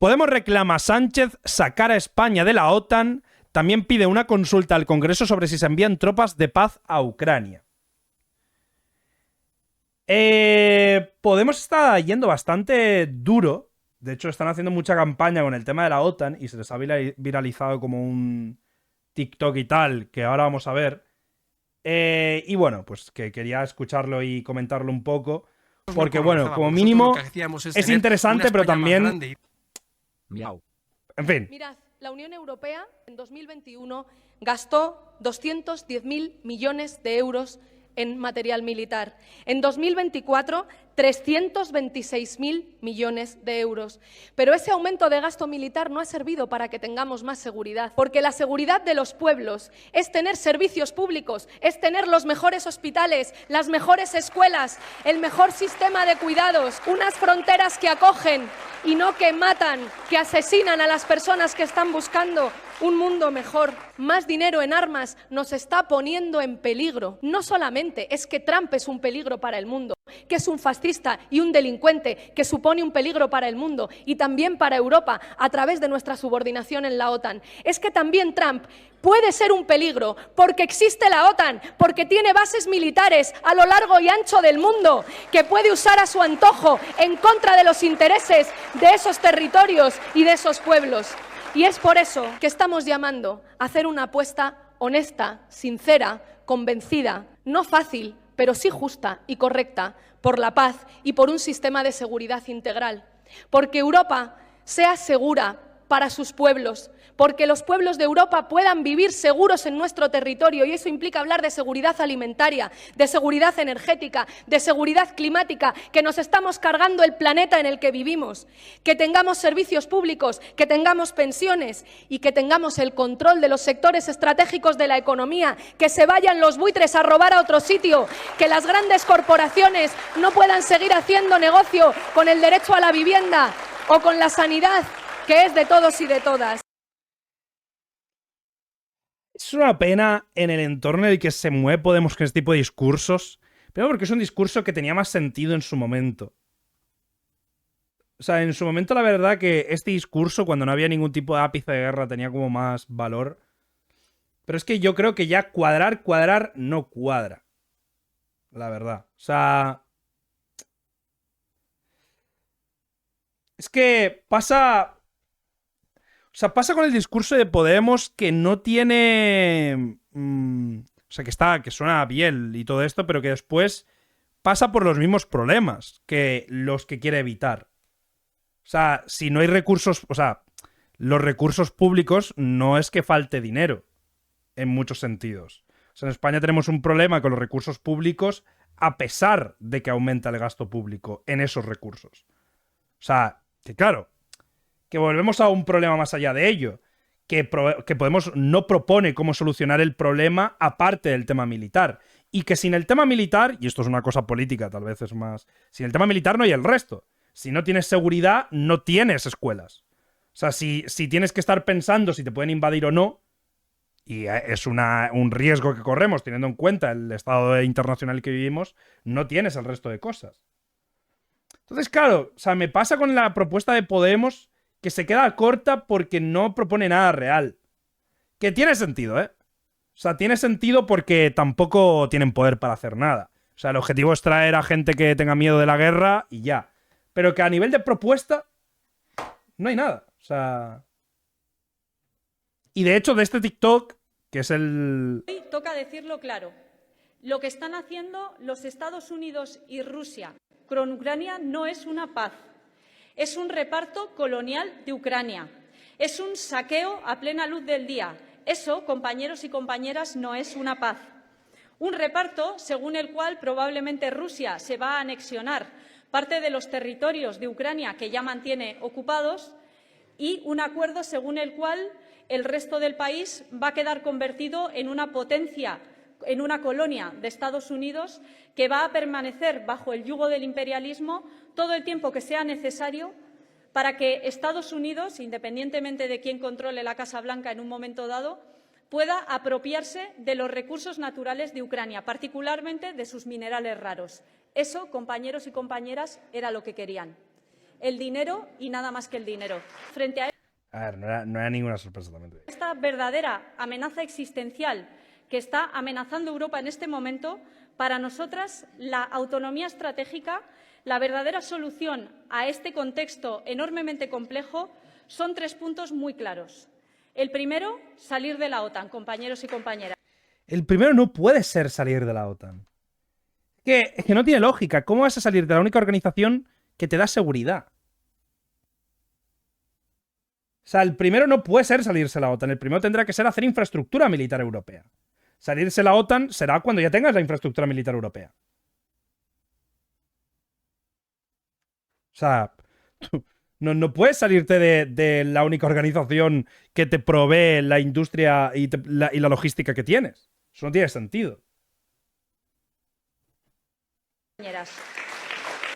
Podemos reclama a Sánchez sacar a España de la OTAN. También pide una consulta al Congreso sobre si se envían tropas de paz a Ucrania. Podemos estar yendo bastante duro. De hecho, están haciendo mucha campaña con el tema de la OTAN y se les ha viralizado como un TikTok y tal, que ahora vamos a ver. Y bueno, pues que quería escucharlo y comentarlo un poco. Porque bueno, como mínimo es interesante, pero también... Miau. En fin. Mirad, la Unión Europea en 2021 gastó 210.000 millones de euros en material militar. En 2024, 326.000 millones de euros. Pero ese aumento de gasto militar no ha servido para que tengamos más seguridad, porque la seguridad de los pueblos es tener servicios públicos, es tener los mejores hospitales, las mejores escuelas, el mejor sistema de cuidados, unas fronteras que acogen y no que matan, que asesinan a las personas que están buscando un mundo mejor. Más dinero en armas nos está poniendo en peligro. No solamente es que Trump es un peligro para el mundo, que es un fascista y un delincuente que supone un peligro para el mundo y también para Europa a través de nuestra subordinación en la OTAN. Es que también Trump puede ser un peligro porque existe la OTAN, porque tiene bases militares a lo largo y ancho del mundo que puede usar a su antojo en contra de los intereses de esos territorios y de esos pueblos. Y es por eso que estamos llamando a hacer una apuesta honesta, sincera, convencida, no fácil, pero sí justa y correcta, por la paz y por un sistema de seguridad integral. Porque Europa sea segura para sus pueblos, porque los pueblos de Europa puedan vivir seguros en nuestro territorio, y eso implica hablar de seguridad alimentaria, de seguridad energética, de seguridad climática, que nos estamos cargando el planeta en el que vivimos, que tengamos servicios públicos, que tengamos pensiones y que tengamos el control de los sectores estratégicos de la economía, que se vayan los buitres a robar a otro sitio, que las grandes corporaciones no puedan seguir haciendo negocio con el derecho a la vivienda o con la sanidad, que es de todos y de todas. Es una pena en el entorno en el que se mueve Podemos con este tipo de discursos. Primero porque es un discurso que tenía más sentido en su momento. O sea, en su momento la verdad que este discurso, cuando no había ningún tipo de ápice de guerra, tenía como más valor. Pero es que yo creo que ya cuadrar no cuadra. La verdad. O sea... Es que pasa... O sea, pasa con el discurso de Podemos que no tiene... o sea, que suena bien y todo esto, pero que después pasa por los mismos problemas que los que quiere evitar. O sea, si no hay recursos... O sea, los recursos públicos no es que falte dinero, en muchos sentidos. O sea, en España tenemos un problema con los recursos públicos a pesar de que aumenta el gasto público en esos recursos. O sea, que claro... que volvemos a un problema más allá de ello, que Podemos no propone cómo solucionar el problema aparte del tema militar, y que sin el tema militar, y esto es una cosa política, tal vez es más, sin el tema militar no hay el resto. Si no tienes seguridad, no tienes escuelas. O sea, si tienes que estar pensando si te pueden invadir o no, y es un riesgo que corremos teniendo en cuenta el estado internacional que vivimos, no tienes el resto de cosas. Entonces, claro, o sea, me pasa con la propuesta de Podemos que se queda corta porque no propone nada real. Que tiene sentido, ¿eh? O sea, tiene sentido porque tampoco tienen poder para hacer nada. O sea, el objetivo es traer a gente que tenga miedo de la guerra y ya. Pero que a nivel de propuesta no hay nada. O sea... Y de hecho, de este TikTok, que es el... Hoy toca decirlo claro. Lo que están haciendo los Estados Unidos y Rusia con Ucrania no es una paz. Es un reparto colonial de Ucrania. Es un saqueo a plena luz del día. Eso, compañeros y compañeras, no es una paz. Un reparto según el cual probablemente Rusia se va a anexionar parte de los territorios de Ucrania que ya mantiene ocupados, y un acuerdo según el cual el resto del país va a quedar convertido en una potencia, en una colonia de Estados Unidos que va a permanecer bajo el yugo del imperialismo todo el tiempo que sea necesario para que Estados Unidos, independientemente de quién controle la Casa Blanca en un momento dado, pueda apropiarse de los recursos naturales de Ucrania, particularmente de sus minerales raros. Eso, compañeros y compañeras, era lo que querían. el dinero y nada más que el dinero. Frente a A ver, no era ninguna sorpresa también. esta verdadera amenaza existencial que está amenazando Europa en este momento, para nosotras la autonomía estratégica, la verdadera solución a este contexto enormemente complejo, son 3 puntos muy claros. El primero, salir de la OTAN, compañeros y compañeras. El primero no puede ser salir de la OTAN. Es que no tiene lógica. ¿Cómo vas a salir de la única organización que te da seguridad? O sea, el primero no puede ser salirse de la OTAN. El primero tendrá que ser hacer infraestructura militar europea. Salirse de la OTAN será cuando ya tengas la infraestructura militar europea. O sea, no puedes salirte de la única organización que te provee la industria y la logística que tienes. Eso no tiene sentido.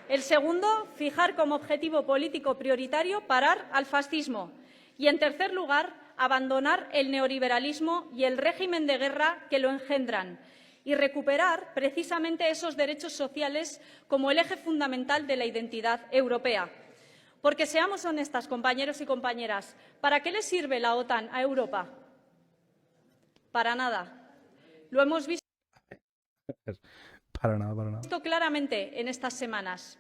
El segundo, fijar como objetivo político prioritario parar al fascismo. Y, en tercer lugar, abandonar el neoliberalismo y el régimen de guerra que lo engendran y recuperar precisamente esos derechos sociales como el eje fundamental de la identidad europea. Porque seamos honestas, compañeros y compañeras, ¿para qué le sirve la OTAN a Europa? Para nada. Lo hemos visto Para nada. claramente en estas semanas.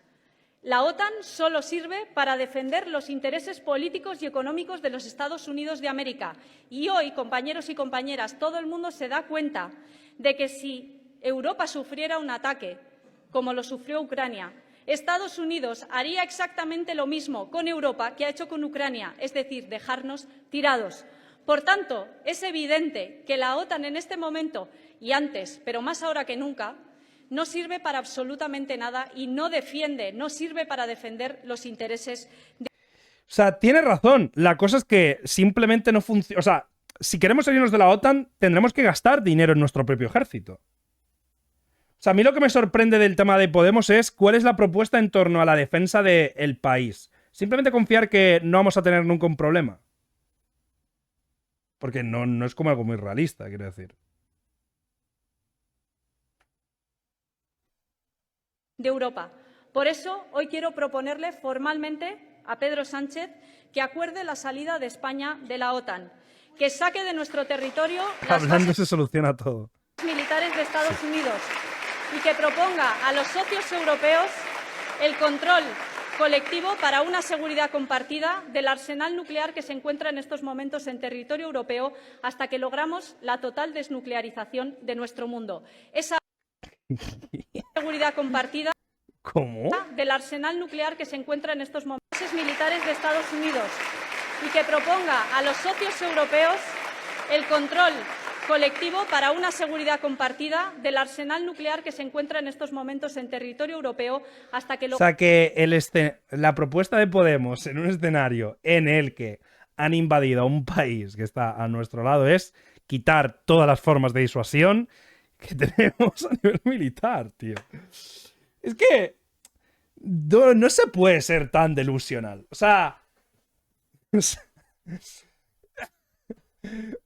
La OTAN solo sirve para defender los intereses políticos y económicos de los Estados Unidos de América. Y hoy, compañeros y compañeras, todo el mundo se da cuenta de que si Europa sufriera un ataque, como lo sufrió Ucrania, Estados Unidos haría exactamente lo mismo con Europa que ha hecho con Ucrania, es decir, dejarnos tirados. Por tanto, es evidente que la OTAN en este momento, y antes, pero más ahora que nunca, no sirve para absolutamente nada y no sirve para defender los intereses de... O sea, tiene razón. La cosa es que simplemente no funciona. O sea, si queremos salirnos de la OTAN, tendremos que gastar dinero en nuestro propio ejército. O sea, a mí lo que me sorprende del tema de Podemos es cuál es la propuesta en torno a la defensa del país. Simplemente confiar que no vamos a tener nunca un problema. Porque no es como algo muy realista, quiero decir. de Europa. Por eso, hoy quiero proponerle formalmente a Pedro Sánchez que acuerde la salida de España de la OTAN, que saque de nuestro territorio las Hablando bases se soluciona todo. militares de Estados Unidos y que proponga a los socios europeos el control colectivo para una seguridad compartida del arsenal nuclear que se encuentra en estos momentos en territorio europeo hasta que logramos la total desnuclearización de nuestro mundo. Esa seguridad compartida ¿Cómo? del arsenal nuclear que se encuentra en estos momentos militares de Estados Unidos y que proponga a los socios europeos el control colectivo para una seguridad compartida del arsenal nuclear que se encuentra en estos momentos en territorio europeo hasta que... O sea que la propuesta de Podemos en un escenario en el que han invadido a un país que está a nuestro lado es quitar todas las formas de disuasión que tenemos a nivel militar, tío. Es que no se puede ser tan delusional. O sea...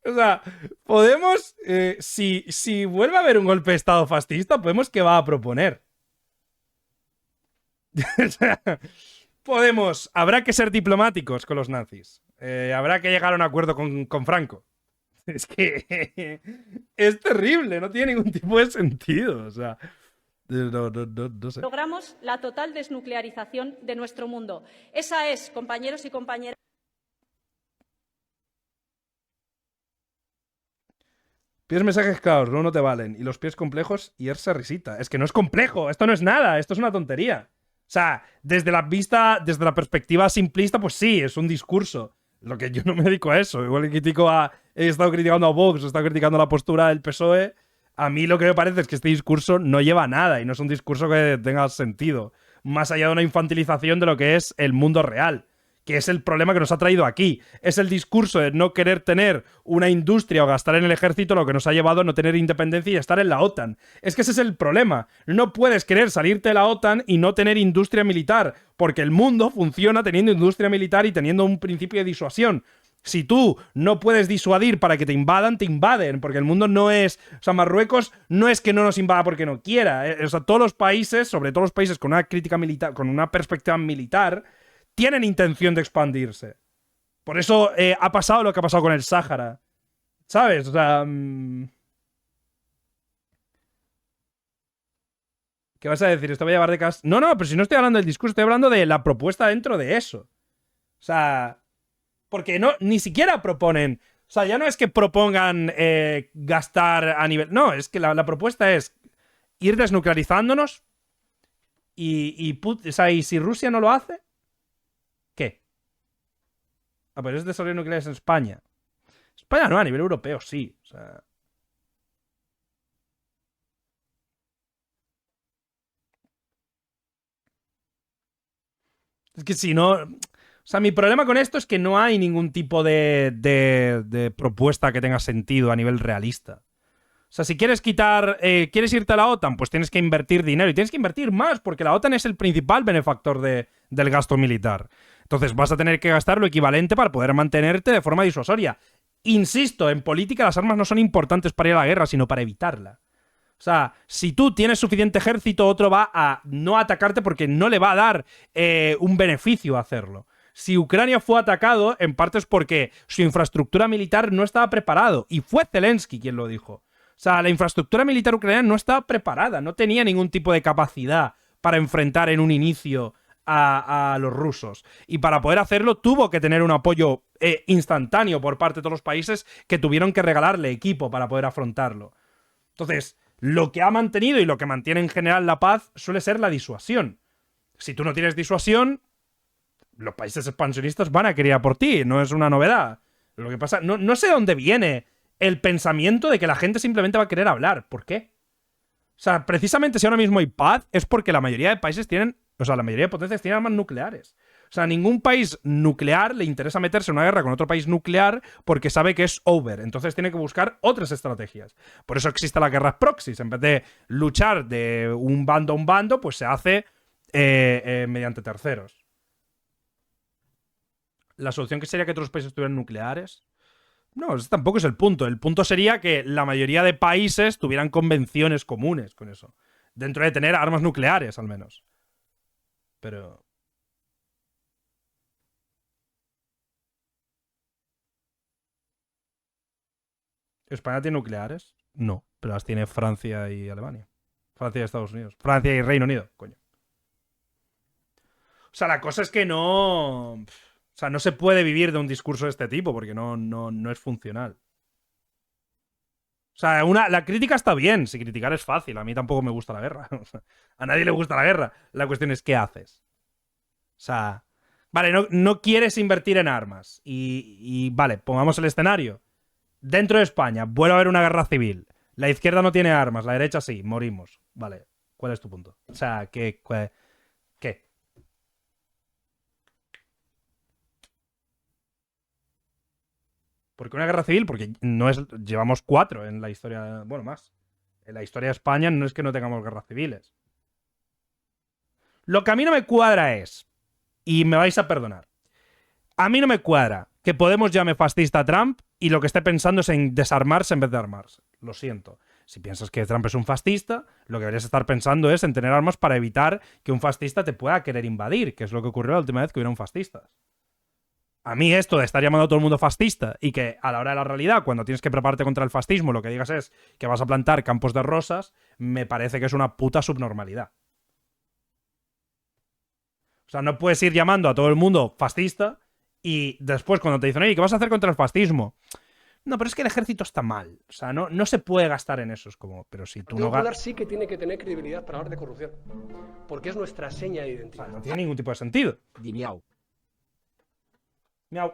O sea, Podemos, si vuelve a haber un golpe de Estado fascista, Podemos, ¿qué va a proponer? O sea, Podemos, habrá que ser diplomáticos con los nazis. Habrá que llegar a un acuerdo con Franco. Es que es terrible, no tiene ningún tipo de sentido. O sea, no sé. logramos la total desnuclearización de nuestro mundo. Esa es, compañeros y compañeras, Pies mensajes caos, no te valen. Y los pies complejos y esa risita. Es que no es complejo, esto no es nada, esto es una tontería. O sea, desde la perspectiva simplista, pues sí, es un discurso. Lo que yo no me dedico a eso. Igual que he estado criticando a Vox, he estado criticando la postura del PSOE. A mí lo que me parece es que este discurso no lleva a nada y no es un discurso que tenga sentido. Más allá de una infantilización de lo que es el mundo real, que es el problema que nos ha traído aquí. Es el discurso de no querer tener una industria o gastar en el ejército lo que nos ha llevado a no tener independencia y a estar en la OTAN. Es que ese es el problema. No puedes querer salirte de la OTAN y no tener industria militar, porque el mundo funciona teniendo industria militar y teniendo un principio de disuasión. Si tú no puedes disuadir para que te invaden, porque el mundo no es... O sea, Marruecos no es que no nos invada porque no quiera. O sea, todos los países, sobre todo los países con una crítica militar, con una perspectiva militar, tienen intención de expandirse. Por eso ha pasado lo que ha pasado con el Sáhara. ¿Sabes? O sea... ¿qué vas a decir? Esto va a llevar de casa. No, pero si no estoy hablando del discurso, estoy hablando de la propuesta dentro de eso. O sea... porque no, ni siquiera proponen... O sea, ya no es que propongan gastar a nivel... No, es que la propuesta es ir desnuclearizándonos o sea, y si Rusia no lo hace, ¿qué? Ah, pues es desarrollo nucleares en España. España no, a nivel europeo sí. O sea... es que si no... O sea, mi problema con esto es que no hay ningún tipo de propuesta que tenga sentido a nivel realista. O sea, si quieres quieres irte a la OTAN, pues tienes que invertir dinero y tienes que invertir más, porque la OTAN es el principal benefactor del gasto militar. Entonces vas a tener que gastar lo equivalente para poder mantenerte de forma disuasoria. Insisto, en política las armas no son importantes para ir a la guerra, sino para evitarla. O sea, si tú tienes suficiente ejército, otro va a no atacarte porque no le va a dar un beneficio a hacerlo. Si Ucrania fue atacado, en parte es porque su infraestructura militar no estaba preparado. Y fue Zelensky quien lo dijo. O sea, la infraestructura militar ucraniana no estaba preparada, no tenía ningún tipo de capacidad para enfrentar en un inicio a los rusos. Y para poder hacerlo tuvo que tener un apoyo instantáneo por parte de todos los países que tuvieron que regalarle equipo para poder afrontarlo. Entonces, lo que ha mantenido y lo que mantiene en general la paz suele ser la disuasión. Si tú no tienes disuasión, los países expansionistas van a querer a por ti, no es una novedad. Lo que pasa, no sé dónde viene el pensamiento de que la gente simplemente va a querer hablar. ¿Por qué? O sea, precisamente si ahora mismo hay paz es porque la mayoría de países tienen, o sea, la mayoría de potencias tienen armas nucleares. O sea, a ningún país nuclear le interesa meterse en una guerra con otro país nuclear porque sabe que es over. Entonces tiene que buscar otras estrategias. Por eso existen las guerras proxies. En vez de luchar de un bando a un bando, pues se hace mediante terceros. La solución que sería que otros países tuvieran nucleares. No, ese tampoco es el punto. El punto sería que la mayoría de países tuvieran convenciones comunes con eso. Dentro de tener armas nucleares, al menos. Pero... ¿España tiene nucleares? No, pero las tiene Francia y Alemania. Francia y Estados Unidos. Francia y Reino Unido, coño. O sea, la cosa es que no... O sea, no se puede vivir de un discurso de este tipo porque no es funcional. O sea, la crítica está bien, si criticar es fácil. A mí tampoco me gusta la guerra. A nadie le gusta la guerra. La cuestión es, ¿qué haces? O sea, vale, no quieres invertir en armas. Y vale, pongamos el escenario. Dentro de España, vuelve a haber una guerra civil. La izquierda no tiene armas, la derecha sí, morimos. Vale, ¿cuál es tu punto? O sea, ¿qué? ¿Por qué una guerra civil? Porque no es, llevamos 4 en la historia, bueno, más. En la historia de España no es que no tengamos guerras civiles. Lo que a mí no me cuadra es, y me vais a perdonar, a mí no me cuadra que Podemos llame fascista a Trump y lo que esté pensando es en desarmarse en vez de armarse. Lo siento. Si piensas que Trump es un fascista, lo que deberías estar pensando es en tener armas para evitar que un fascista te pueda querer invadir, que es lo que ocurrió la última vez que hubieron fascistas. A mí esto de estar llamando a todo el mundo fascista y que a la hora de la realidad, cuando tienes que prepararte contra el fascismo, lo que digas es que vas a plantar campos de rosas, me parece que es una puta subnormalidad. O sea, no puedes ir llamando a todo el mundo fascista y después cuando te dicen, oye, ¿qué vas a hacer contra el fascismo? No, pero es que el ejército está mal. O sea, no se puede gastar en eso. Es como, pero si tú no... El Partido Popular sí que tiene que tener credibilidad para hablar de corrupción. Porque es nuestra seña de O identidad. sea, no tiene ningún tipo de sentido. Di miau. Miau.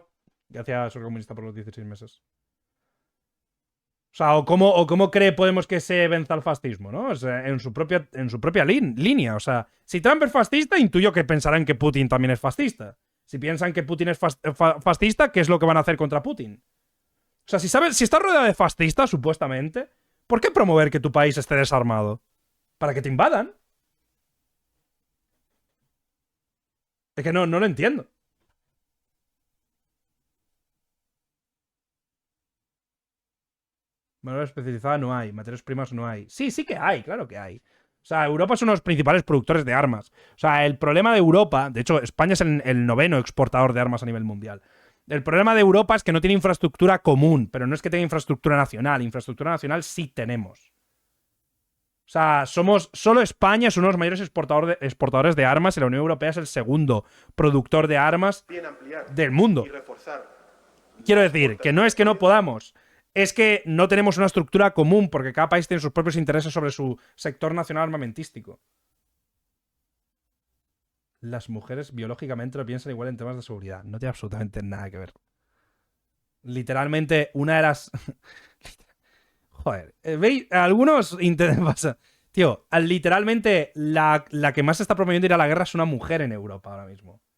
Gracias, soy comunista por los 16 meses. O sea, o cómo cree Podemos que se venza el fascismo, ¿no? O sea, en su propia línea. O sea, si Trump es fascista, intuyo que pensarán que Putin también es fascista. Si piensan que Putin es fascista, ¿qué es lo que van a hacer contra Putin? O sea, si estás rodeado de fascistas, supuestamente, ¿por qué promover que tu país esté desarmado? ¿Para que te invadan? Es que no lo entiendo. Mano especializada no hay, materias primas no hay. Sí que hay, claro que hay. O sea, Europa es uno de los principales productores de armas. O sea, el problema de Europa, de hecho, España es el noveno exportador de armas a nivel mundial. El problema de Europa es que no tiene infraestructura común, pero no es que tenga infraestructura nacional. Infraestructura nacional sí tenemos. O sea, solo España es uno de los mayores exportadores de armas y la Unión Europea es el segundo productor de armas del mundo. Quiero decir, que no es que no podamos, es que no tenemos una estructura común porque cada país tiene sus propios intereses sobre su sector nacional armamentístico. Las mujeres biológicamente lo piensan igual en temas de seguridad. No tiene absolutamente nada que ver. Literalmente, una de las... Joder, ¿veis? Algunos pasa. Tío, literalmente la que más está promoviendo ir a la guerra es una mujer en Europa ahora mismo.